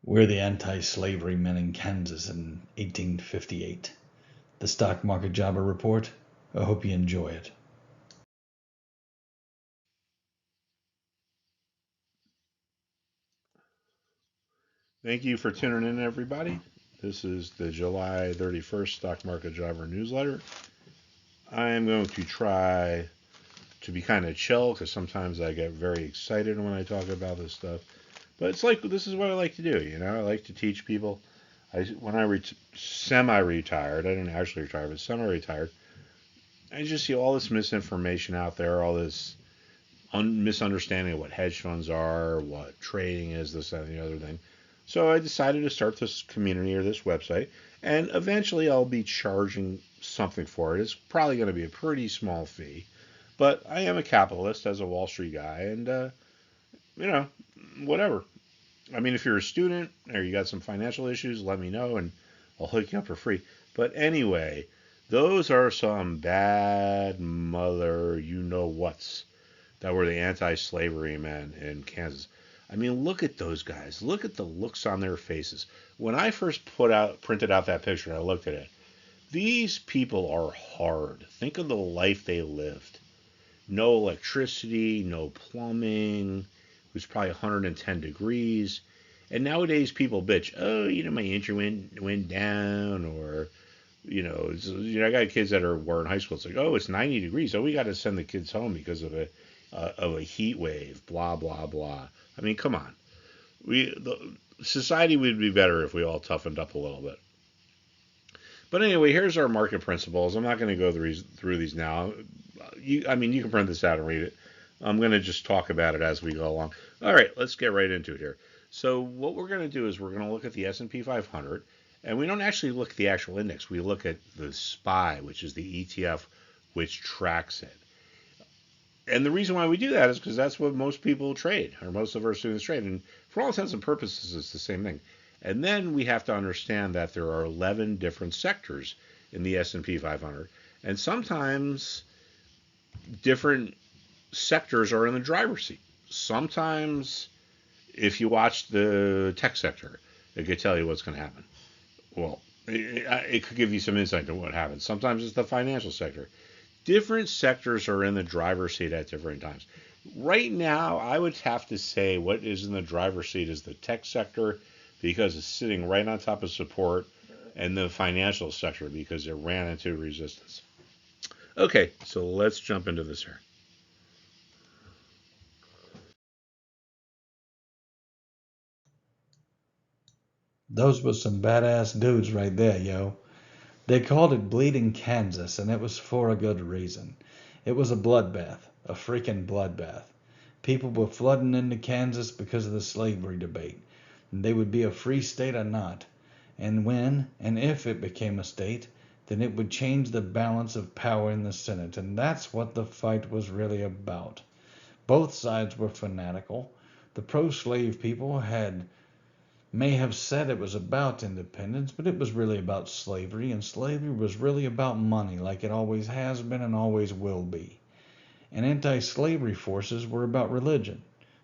We're the anti-slavery men in Kansas in 1858. The Stock Market Jobber Report. I hope you enjoy it. Thank you for tuning in, everybody. This is the July 31st Stock Market Jobber newsletter. I am going to try to be kind of chill because sometimes I get very excited when I talk about this stuff. But it's like this is what I like to do. I like to teach people. When I semi-retired, I didn't actually retire, but semi-retired, I just see all this misinformation out there, all this misunderstanding of what hedge funds are, what trading is, this, that, and the other thing. So I decided to start this community or this website, and eventually I'll be charging something for it. It's probably going to be a pretty small fee, but I am a capitalist as a Wall Street guy, and you know, whatever. I mean, if you're a student or you got some financial issues, let me know, and I'll hook you up for free. But anyway, those are some bad mother you know what's that were the anti-slavery men in Kansas. I mean, look at those guys. Look at the looks on their faces. When I first printed out that picture, and I looked at it. These people are hard. Think of the life they lived. No electricity, no plumbing. It was probably 110 degrees. And nowadays people bitch, oh, my internet went down, or I got kids that were in high school. It's like, oh, it's 90 degrees. Oh, we got to send the kids home because of a heat wave. Blah blah blah. I mean, come on. Society would be better if we all toughened up a little bit. But anyway, here's our market principles. I'm not going to go through these now. You can print this out and read it. I'm going to just talk about it as we go along. All right, let's get right into it here. So what we're going to do is we're going to look at the S&P 500, and we don't actually look at the actual index. We look at the SPY, which is the ETF which tracks it. And the reason why we do that is because that's what most people trade, or most of our students trade. And for all intents and purposes, it's the same thing. And then we have to understand that there are 11 different sectors in the S&P 500. And sometimes different sectors are in the driver's seat. Sometimes, if you watch the tech sector, it could tell you what's going to happen. Well, it could give you some insight into what happens. Sometimes it's the financial sector. Different sectors are in the driver's seat at different times. Right now, I would have to say what is in the driver's seat is the tech sector because it's sitting right on top of support, and the financial sector because it ran into resistance. Okay, so let's jump into this here. Those was some badass dudes right there, yo. They called it Bleeding Kansas, and it was for a good reason. It was a bloodbath, a freaking bloodbath. People were flooding into Kansas because of the slavery debate. And they would be a free state or not. And when and if it became a state, then it would change the balance of power in the Senate. And that's what the fight was really about. Both sides were fanatical. The pro-slave people may have said it was about independence, but it was really about slavery, and slavery was really about money, like it always has been and always will be. And anti-slavery forces were about religion.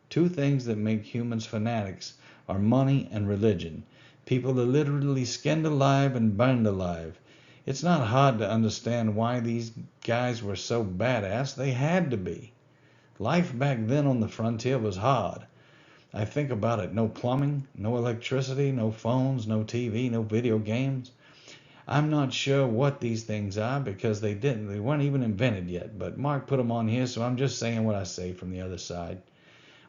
Two things that make humans fanatics are money and religion. People are literally skinned alive and burned alive. It's not hard to understand why these guys were so badass. They had to be. Life back then on the frontier was hard. I think about it. No plumbing, no electricity, no phones, no TV, no video games. I'm not sure what these things are because they weren't even invented yet, but Mark put them on here, so I'm just saying what I say from the other side.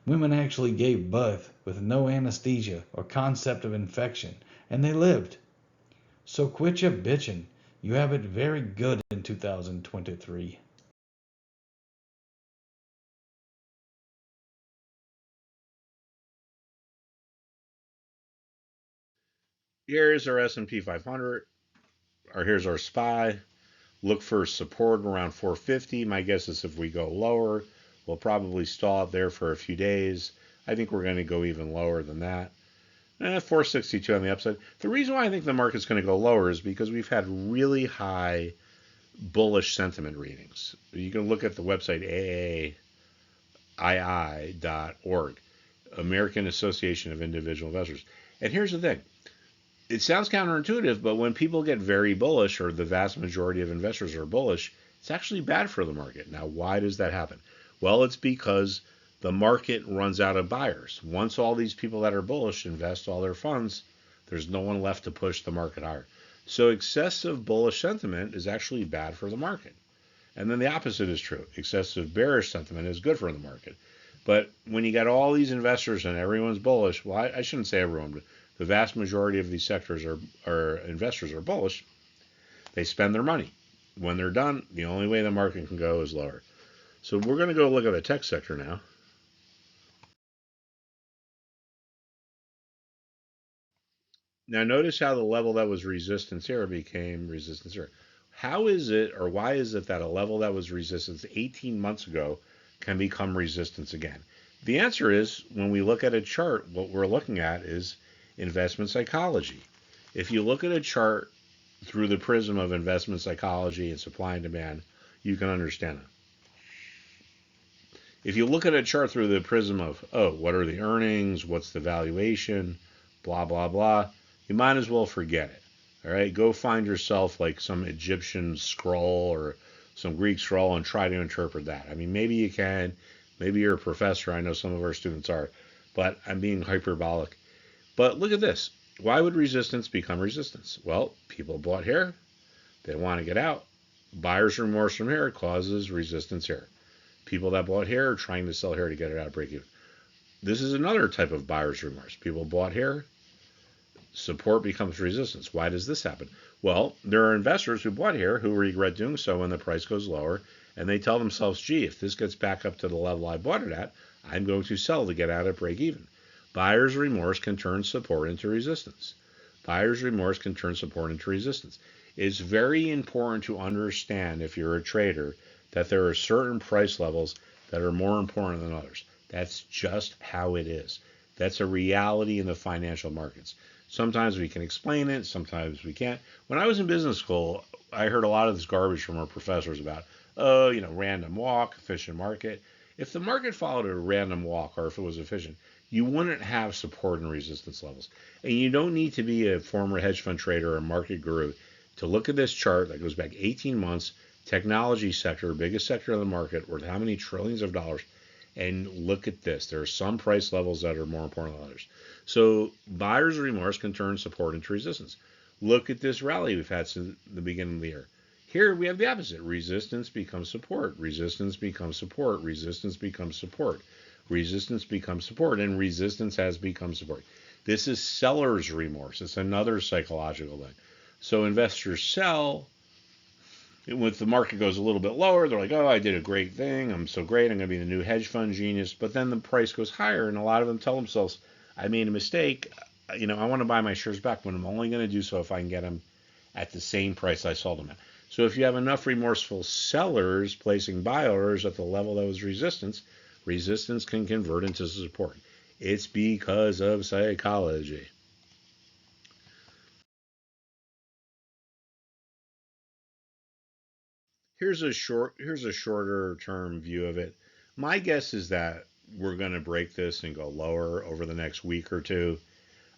Women actually gave birth with no anesthesia or concept of infection, and they lived. So quit your bitching. You have it very good in 2023. Here's our S&P 500, or here's our SPY. Look for support around 450. My guess is if we go lower, we'll probably stall out there for a few days. I think we're going to go even lower than that. 462 on the upside. The reason why I think the market's going to go lower is because we've had really high bullish sentiment readings. You can look at the website AAII.org, American Association of Individual Investors. And here's the thing. It sounds counterintuitive, but when people get very bullish, or the vast majority of investors are bullish, it's actually bad for the market. Now, why does that happen? Well, it's because the market runs out of buyers. Once all these people that are bullish invest all their funds, there's no one left to push the market higher. So excessive bullish sentiment is actually bad for the market. And then the opposite is true. Excessive bearish sentiment is good for the market. But when you got all these investors and everyone's bullish, well, I shouldn't say everyone, but the vast majority of these sectors are investors are bullish, they spend their money. When they're done, the only way the market can go is lower. So we're going to go look at the tech sector now. Now notice how the level that was resistance here became resistance here. How is it, or why is it that a level that was resistance 18 months ago can become resistance again? The answer is, when we look at a chart, what we're looking at is investment psychology. If you look at a chart through the prism of investment psychology and supply and demand, you can understand it. If you look at a chart through the prism of, oh, what are the earnings? What's the valuation? Blah, blah, blah. You might as well forget it. All right. Go find yourself like some Egyptian scroll or some Greek scroll and try to interpret that. I mean, maybe you can. Maybe you're a professor. I know some of our students are. But I'm being hyperbolic. But look at this. Why would resistance become resistance? Well, people bought here. They want to get out. Buyer's remorse from here causes resistance here. People that bought here are trying to sell here to get it out of break even. This is another type of buyer's remorse. People bought here, support becomes resistance. Why does this happen? Well, there are investors who bought here who regret doing so when the price goes lower, and they tell themselves, gee, if this gets back up to the level I bought it at, I'm going to sell to get out at break even. Buyer's remorse can turn support into resistance. Buyer's remorse can turn support into resistance. It's very important to understand, if you're a trader, that there are certain price levels that are more important than others. That's just how it is. That's a reality in the financial markets. Sometimes we can explain it, sometimes we can't. When I was in business school, I heard a lot of this garbage from our professors about, oh, random walk, efficient market. If the market followed a random walk, or if it was efficient, you wouldn't have support and resistance levels. And you don't need to be a former hedge fund trader or a market guru to look at this chart that goes back 18 months, technology sector, biggest sector of the market, worth how many trillions of dollars, and look at this. There are some price levels that are more important than others. So buyer's remorse can turn support into resistance. Look at this rally we've had since the beginning of the year. Here we have the opposite. Resistance becomes support. Resistance becomes support. Resistance becomes support. Resistance becomes support. And resistance has become support. This is seller's remorse. It's another psychological thing. So investors sell. When the market goes a little bit lower, they're like, oh, I did a great thing. I'm so great. I'm going to be the new hedge fund genius. But then the price goes higher, and a lot of them tell themselves, I made a mistake. I want to buy my shares back, but I'm only going to do so if I can get them at the same price I sold them at. So if you have enough remorseful sellers placing buy orders at the level that was resistance, resistance can convert into support. It's because of psychology. Here's a shorter term view of it. My guess is that we're going to break this and go lower over the next week or two.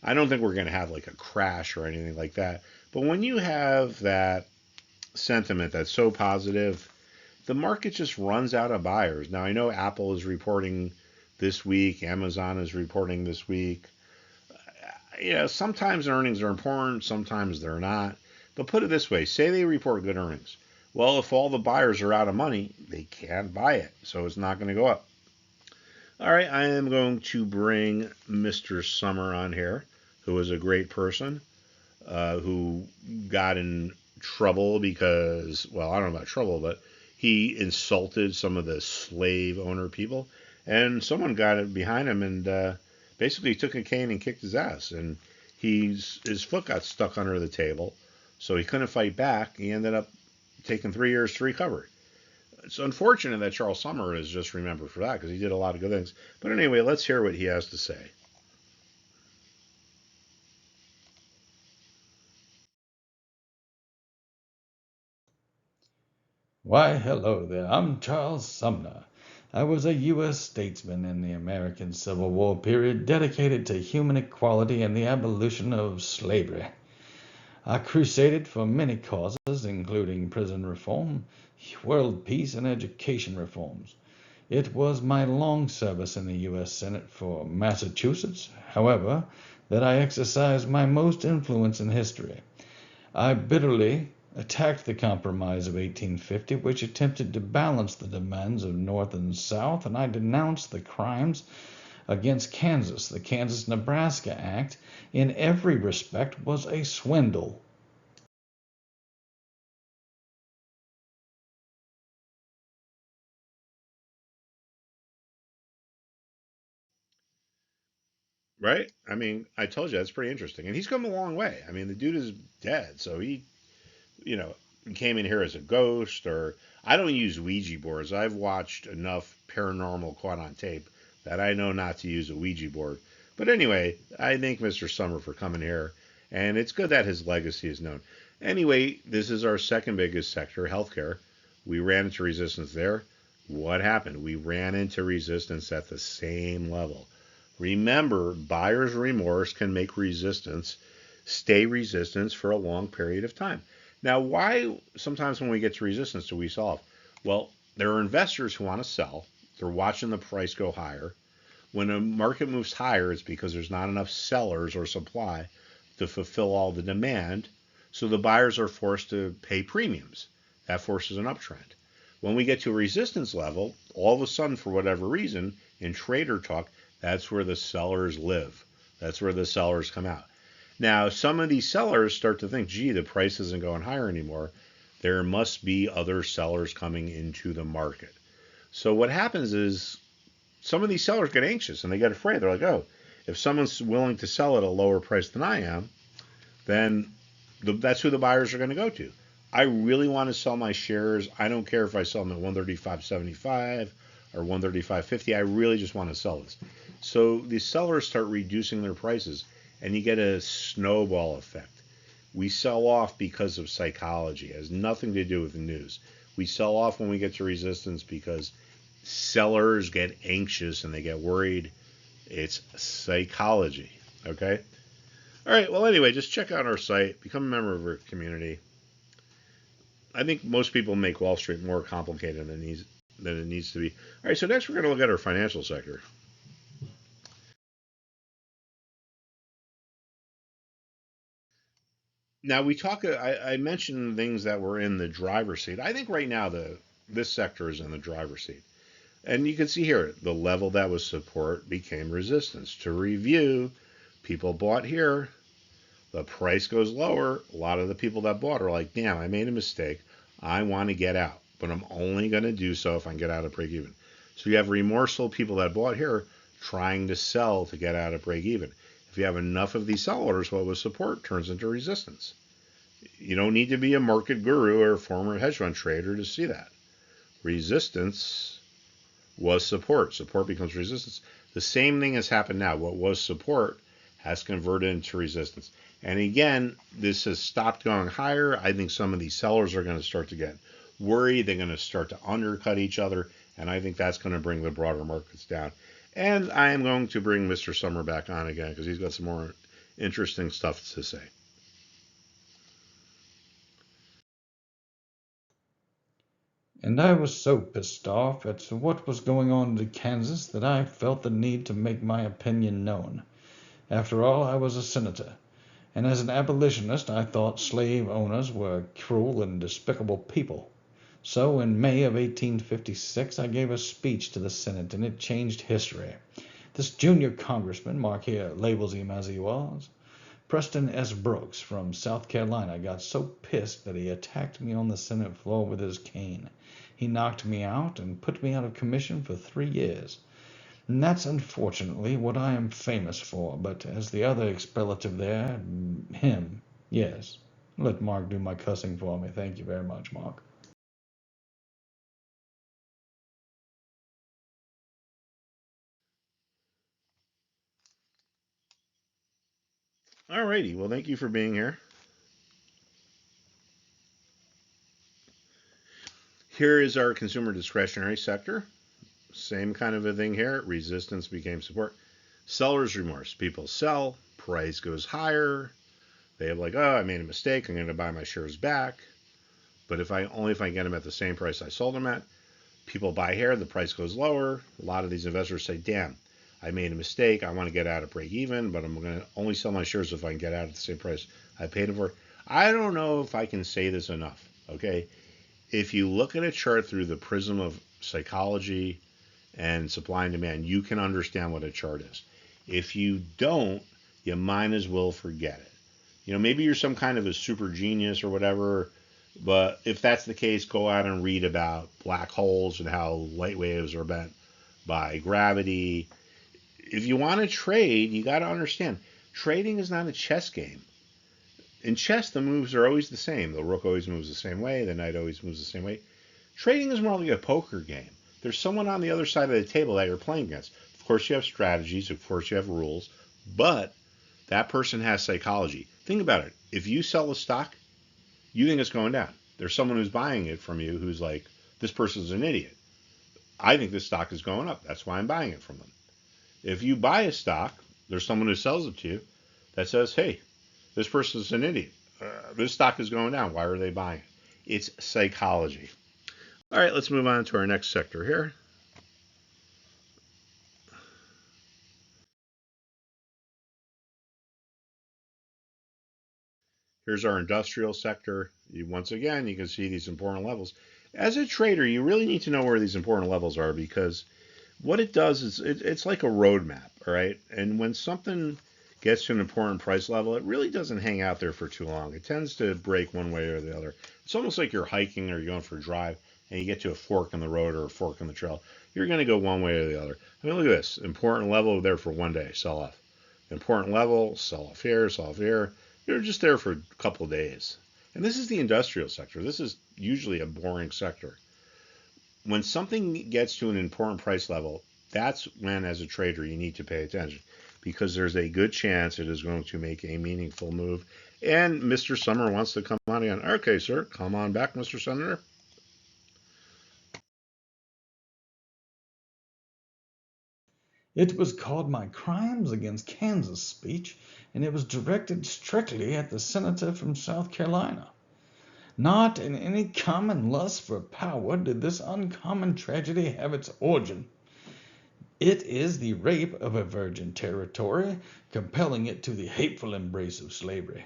I don't think we're going to have like a crash or anything like that. But when you have that sentiment that's so positive, the market just runs out of buyers. Now I know Apple is reporting this week, Amazon is reporting this week. Sometimes earnings are important, sometimes they're not. But put it this way, say they report good earnings. Well, if all the buyers are out of money, they can't buy it, so it's not going to go up. All right, I am going to bring Mr. Summer on here, who is a great person, who got in trouble because, well, I don't know about trouble, but he insulted some of the slave owner people, and someone got it behind him and basically took a cane and kicked his ass, and his foot got stuck under the table, so he couldn't fight back. He ended up taking 3 years to recover. It's unfortunate that Charles Summer is just remembered for that because he did a lot of good things. But anyway, let's hear what he has to say. Why, hello there. I'm Charles Sumner, I was a U.S. statesman in the American Civil War period dedicated to human equality and the abolition of slavery. I crusaded for many causes, including prison reform, world peace, and education reforms. It was my long service in the U.S. Senate for Massachusetts, however, that I exercised my most influence in history. I bitterly attacked the Compromise of 1850, which attempted to balance the demands of North and South, and I denounced the crimes against Kansas. The Kansas-Nebraska Act, in every respect, was a swindle. Right? I mean, I told you that's pretty interesting. And he's come a long way. I mean, the dude is dead, so you know, came in here as a ghost or I don't use Ouija boards. I've watched enough paranormal caught on tape that I know not to use a Ouija board. But anyway, I thank Mr. Summer for coming here, and it's good that his legacy is known. Anyway, this is our second biggest sector, healthcare. We ran into resistance there. What happened? We ran into resistance at the same level. Remember, buyer's remorse can make resistance stay resistance for a long period of time. Now, why sometimes when we get to resistance do we solve? Well, there are investors who want to sell. They're watching the price go higher. When a market moves higher, it's because there's not enough sellers or supply to fulfill all the demand. So the buyers are forced to pay premiums. That forces an uptrend. When we get to a resistance level, all of a sudden, for whatever reason, in trader talk, that's where the sellers live. That's where the sellers come out. Now, some of these sellers start to think, gee, the price isn't going higher anymore. There must be other sellers coming into the market. So what happens is some of these sellers get anxious and they get afraid. They're like, oh, if someone's willing to sell at a lower price than I am, then that's who the buyers are going to go to. I really want to sell my shares. I don't care if I sell them at 135.75 or 135.50. I really just want to sell this. So the sellers start reducing their prices, and you get a snowball effect. We sell off because of psychology. It has nothing to do with the news. We sell off when we get to resistance because sellers get anxious and they get worried. It's psychology. Okay? All right. Well, anyway, just check out our site, become a member of our community. I think most people make Wall Street more complicated than it needs to be. All right. So next, we're going to look at our financial sector. Now we talk. I mentioned things that were in the driver's seat. I think right now this sector is in the driver's seat, and you can see here the level that was support became resistance. To review, people bought here. The price goes lower. A lot of the people that bought are like, "Damn, I made a mistake. I want to get out, but I'm only going to do so if I can get out of break even." So you have remorseful people that bought here trying to sell to get out of break even. If you have enough of these sellers, what was support turns into resistance. You don't need to be a market guru or a former hedge fund trader to see that. Resistance was support. Support becomes resistance. The same thing has happened now. What was support has converted into resistance. And again, this has stopped going higher. I think some of these sellers are going to start to get worried. They're going to start to undercut each other. And I think that's going to bring the broader markets down. And I am going to bring Mr. Summer back on again because he's got some more interesting stuff to say. And I was so pissed off at what was going on in Kansas that I felt the need to make my opinion known. After all, I was a senator, and as an abolitionist I thought slave owners were cruel and despicable people. So in May of 1856 I gave a speech to the Senate, and it changed history. This junior congressman, Mark here labels him as he was, Preston S. Brooks from South Carolina, got so pissed that he attacked me on the Senate floor with his cane. He knocked me out and put me out of commission for 3 years. And that's unfortunately what I am famous for, but as the other expletive there, him, yes. Let Mark do my cussing for me. Thank you very much, Mark. Alrighty, well, thank you for being here. Here is our consumer discretionary sector. Same kind of a thing here. Resistance became support. Seller's remorse. People sell, price goes higher. They have like, oh, I made a mistake. I'm going to buy my shares back. But if I get them at the same price I sold them at, people buy here, the price goes lower. A lot of these investors say, damn, I made a mistake. I want to get out at break even, but I'm going to only sell my shares if I can get out at the same price I paid them for. I don't know if I can say this enough, okay? If you look at a chart through the prism of psychology and supply and demand, you can understand what a chart is. If you don't, you might as well forget it. You know, maybe you're some kind of a super genius or whatever, but if that's the case, go out and read about black holes and how light waves are bent by gravity. If you want to trade, you got to understand, trading is not a chess game. In chess, the moves are always the same. The rook always moves the same way. The knight always moves the same way. Trading is more like a poker game. There's someone on the other side of the table that you're playing against. Of course, you have strategies. Of course, you have rules. But that person has psychology. Think about it. If you sell a stock, you think it's going down. There's someone who's buying it from you who's like, this person's an idiot. I think this stock is going up. That's why I'm buying it from them. If you buy a stock, there's someone who sells it to you that says, hey, this person's an idiot. This stock is going down. Why are they buying it? It's psychology. All right, let's move on to our next sector here. Here's our industrial sector. Once again, you can see these important levels. As a trader, you really need to know where these important levels are, because what it does is it's like a roadmap, all right? And when something gets to an important price level, it really doesn't hang out there for too long. It tends to break one way or the other. It's almost like you're hiking or you're going for a drive and you get to a fork in the road or a fork in the trail. You're going to go one way or the other. I mean, look at this. Important level there for one day, sell off. Important level, sell off here, sell off here. You're just there for a couple of days. And this is the industrial sector. This is usually a boring sector. When something gets to an important price level, that's when, as a trader, you need to pay attention, because there's a good chance it is going to make a meaningful move. And Mr. Summer wants to come on again. Okay, sir, come on back, Mr. Senator. It was called my Crimes Against Kansas speech, and it was directed strictly at the senator from South Carolina. Not in any common lust for power did this uncommon tragedy have its origin. It is the rape of a virgin territory, compelling it to the hateful embrace of slavery.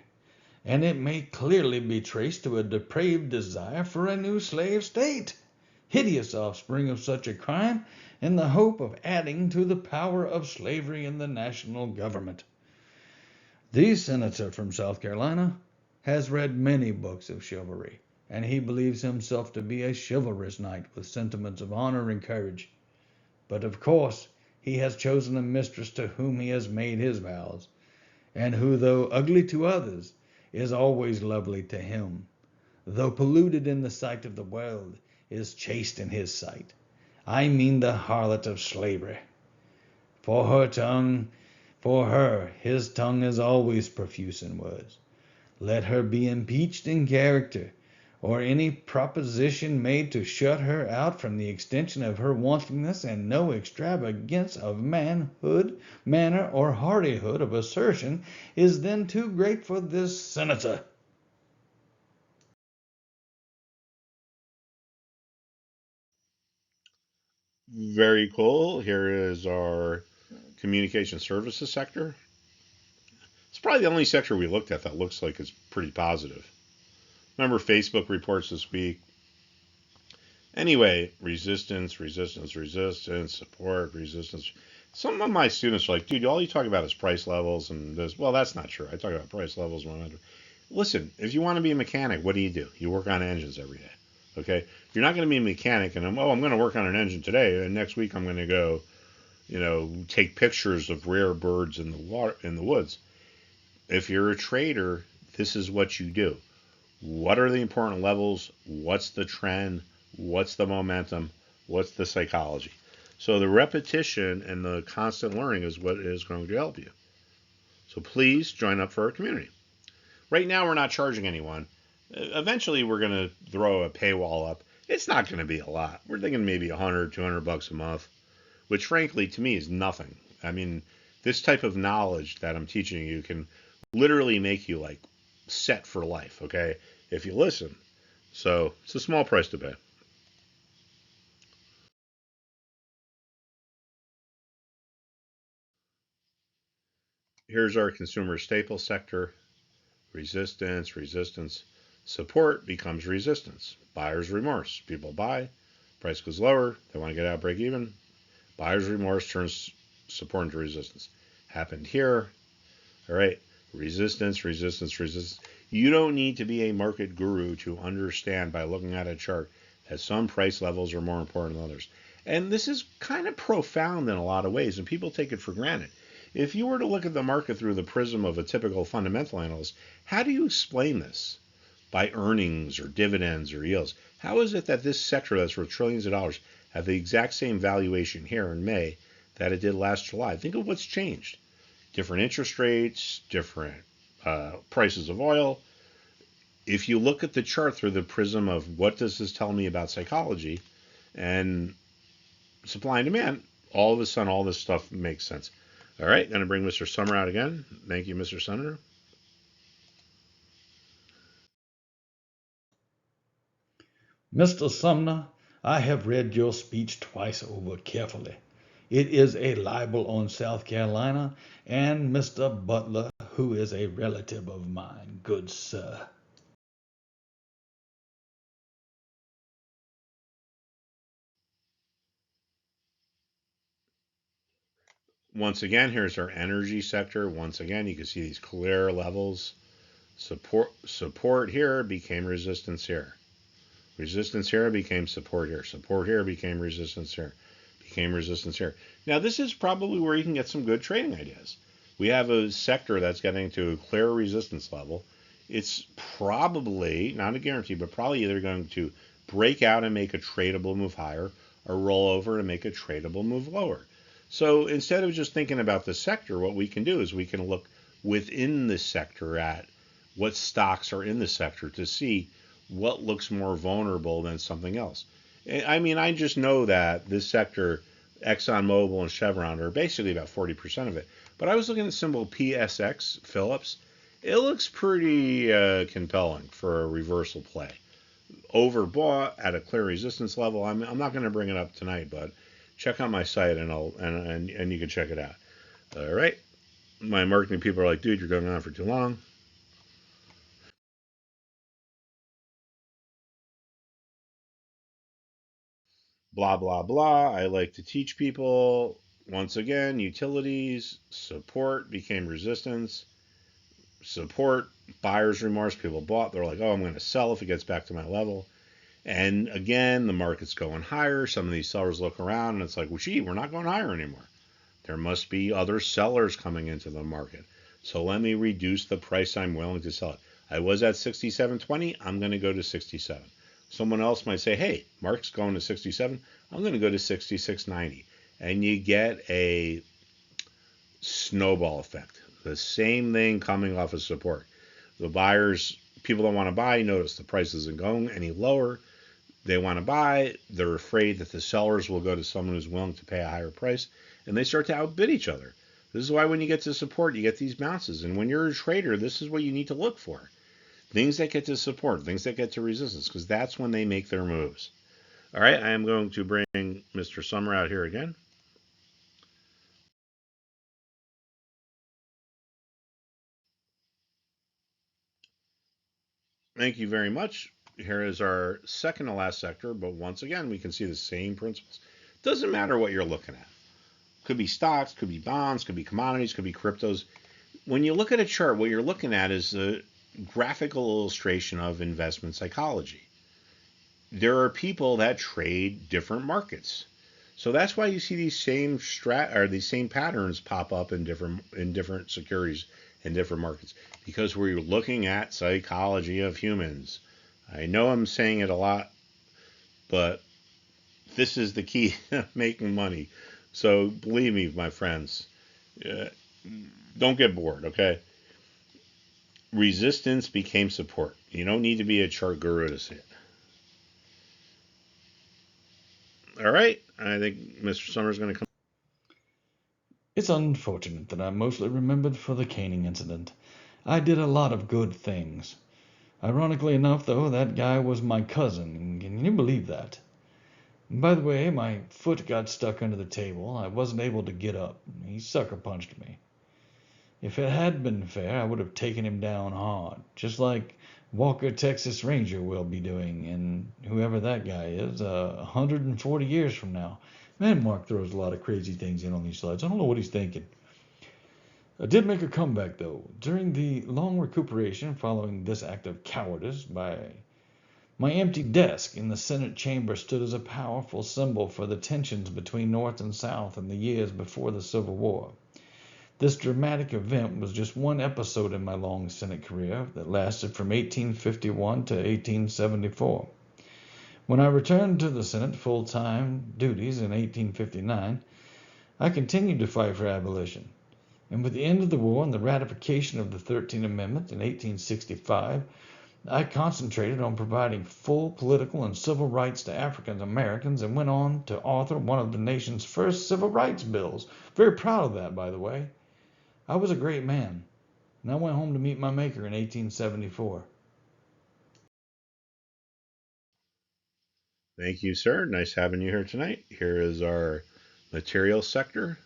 And it may clearly be traced to a depraved desire for a new slave state, hideous offspring of such a crime, in the hope of adding to the power of slavery in the national government. The senator from South Carolina has read many books of chivalry, and he believes himself to be a chivalrous knight with sentiments of honor and courage. But of course he has chosen a mistress to whom he has made his vows, and who, though ugly to others, is always lovely to him. Though polluted in the sight of the world, is chaste in his sight. I mean the harlot of slavery. For her, his tongue is always profuse in words. Let her be impeached in character, or any proposition made to shut her out from the extension of her wantonness, and no extravagance of manhood, manner, or hardihood of assertion is then too great for this senator. Very cool. Here is our communication services sector. It's probably the only sector we looked at that looks like it's pretty positive. Remember Facebook reports this week. Anyway, resistance, support, resistance. Some of my students are like, dude, all you talk about is price levels and this. Well, that's not true. I talk about price levels. Listen, if you want to be a mechanic, what do? You work on engines every day. Okay? You're not going to be a mechanic and I'm going to work on an engine today, and next week I'm going to go, take pictures of rare birds in the water, in the woods. If you're a trader, this is what you do. What are the important levels? What's the trend? What's the momentum? What's the psychology? So the repetition and the constant learning is what is going to help you. So please join up for our community. Right now, we're not charging anyone. Eventually, we're going to throw a paywall up. It's not going to be a lot. We're thinking maybe $100, $200 a month. which frankly to me is nothing. I mean, this type of knowledge that I'm teaching you can literally make you like set for life, okay? If you listen. So it's a small price to pay. Here's our consumer staple sector. Resistance, resistance. Support becomes resistance. Buyer's remorse. People buy, price goes lower, they want to get out, break even. Buyer's remorse turns support into resistance. Happened here. All right. Resistance, resistance, resistance. You don't need to be a market guru to understand by looking at a chart that some price levels are more important than others. And this is kind of profound in a lot of ways, and people take it for granted. If you were to look at the market through the prism of a typical fundamental analyst, how do you explain this? By earnings or dividends or yields. How is it that this sector that's worth trillions of dollars have the exact same valuation here in May that it did last July? Think of what's changed. Different interest rates, different prices of oil. If you look at the chart through the prism of what does this tell me about psychology and supply and demand, all of a sudden all this stuff makes sense. All right, going to bring Mr. Summer out again. Thank you, Mr. Senator. Mr. Sumner, I have read your speech twice over carefully. It is a libel on South Carolina and Mr. Butler, who is a relative of mine, good sir. Once again, here's our energy sector. Once again, you can see these clear levels. Support here became resistance here. Resistance here became support here. Support here became resistance here. Became resistance here. Now, this is probably where you can get some good trading ideas. We have a sector that's getting to a clear resistance level. It's probably, not a guarantee, but probably either going to break out and make a tradable move higher or roll over and make a tradable move lower. So instead of just thinking about the sector, what we can do is we can look within the sector at what stocks are in the sector to see what looks more vulnerable than something else. I mean, I just know that this sector, ExxonMobil and Chevron, are basically about 40% of it. But I was looking at the symbol PSX, Phillips. It looks pretty compelling for a reversal play. Overbought at a clear resistance level. I'm not going to bring it up tonight, but check out my site and you can check it out. All right. My marketing people are like, dude, you're going on for too long. Blah, blah, blah. I like to teach people. Once again, utilities, support became resistance. Support, buyer's remorse. People bought. They're like, oh, I'm going to sell if it gets back to my level. And again, the market's going higher. Some of these sellers look around and it's like, well, gee, we're not going higher anymore. There must be other sellers coming into the market. So let me reduce the price I'm willing to sell it. I was at 67.20. I'm going to go to 67. Someone else might say, hey, Mark's going to 67. I'm going to go to 66.90. And you get a snowball effect. The same thing coming off of support. The buyers, people that want to buy, notice the price isn't going any lower. They want to buy. They're afraid that the sellers will go to someone who's willing to pay a higher price, and they start to outbid each other. This is why when you get to support, you get these bounces. And when you're a trader, this is what you need to look for. Things that get to support, things that get to resistance, because that's when they make their moves. All right, I am going to bring Mr. Summer out here again. Thank you very much. Here is our second to last sector, but once again, we can see the same principles. Doesn't matter what you're looking at. Could be stocks, could be bonds, could be commodities, could be cryptos. When you look at a chart, what you're looking at is a graphical illustration of investment psychology. There are people that trade different markets. So that's why you see these same patterns pop up in different securities in different markets, because we're looking at psychology of humans. I know I'm saying it a lot, but this is the key to making money. So believe me, my friends, uh, don't get bored, okay? Resistance became support. You don't need to be a chart guru to see it. All right, I think Mr. Summer's going to come. It's unfortunate that I'm mostly remembered for the caning incident. I did a lot of good things. Ironically enough, though, that guy was my cousin. Can you believe that? By the way, my foot got stuck under the table. I wasn't able to get up. He sucker punched me. If it had been fair, I would have taken him down hard, just like Walker Texas Ranger will be doing, and whoever that guy is, 140 years from now. Man, Mark throws a lot of crazy things in on these slides. I don't know what he's thinking. I did make a comeback, though. During the long recuperation following this act of cowardice, my empty desk in the Senate chamber stood as a powerful symbol for the tensions between North and South in the years before the Civil War. This dramatic event was just one episode in my long Senate career that lasted from 1851 to 1874. When I returned to the Senate full-time duties in 1859, I continued to fight for abolition. And with the end of the war and the ratification of the 13th Amendment in 1865, I concentrated on providing full political and civil rights to African Americans and went on to author one of the nation's first civil rights bills. Very proud of that, by the way. I was a great man, and I went home to meet my maker in 1874. Thank you, sir. Nice having you here tonight. Here is our material sector.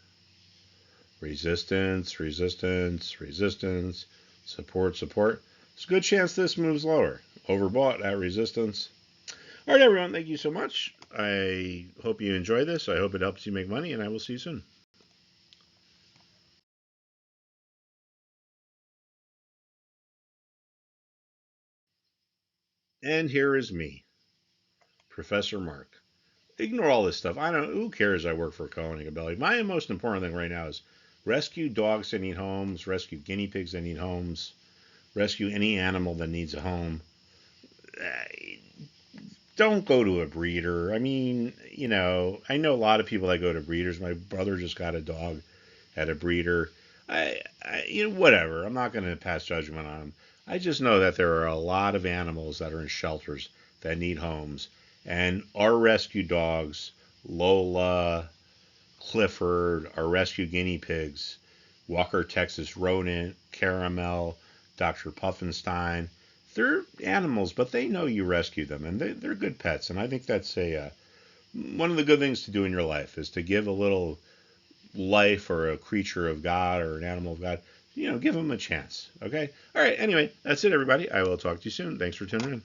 Resistance, resistance, resistance, support, support. There's a good chance this moves lower. Overbought at resistance. All right, everyone. Thank you so much. I hope you enjoy this. I hope it helps you make money, and I will see you soon. And here is me, Professor Mark. Ignore all this stuff. I don't. Who cares? I work for Koenig and Belly. My most important thing right now is rescue dogs that need homes, rescue guinea pigs that need homes, rescue any animal that needs a home. Don't go to a breeder. I mean, I know a lot of people that go to breeders. My brother just got a dog at a breeder. Whatever. I'm not going to pass judgment on them. I just know that there are a lot of animals that are in shelters that need homes. And our rescue dogs, Lola, Clifford, our rescue guinea pigs, Walker Texas Rodent, Caramel, Dr. Puffenstein, they're animals, but they know you rescue them, and they're good pets. And I think that's one of the good things to do in your life is to give a little life or a creature of God or an animal of God. Give them a chance. Okay. All right. Anyway, that's it, everybody. I will talk to you soon. Thanks for tuning in.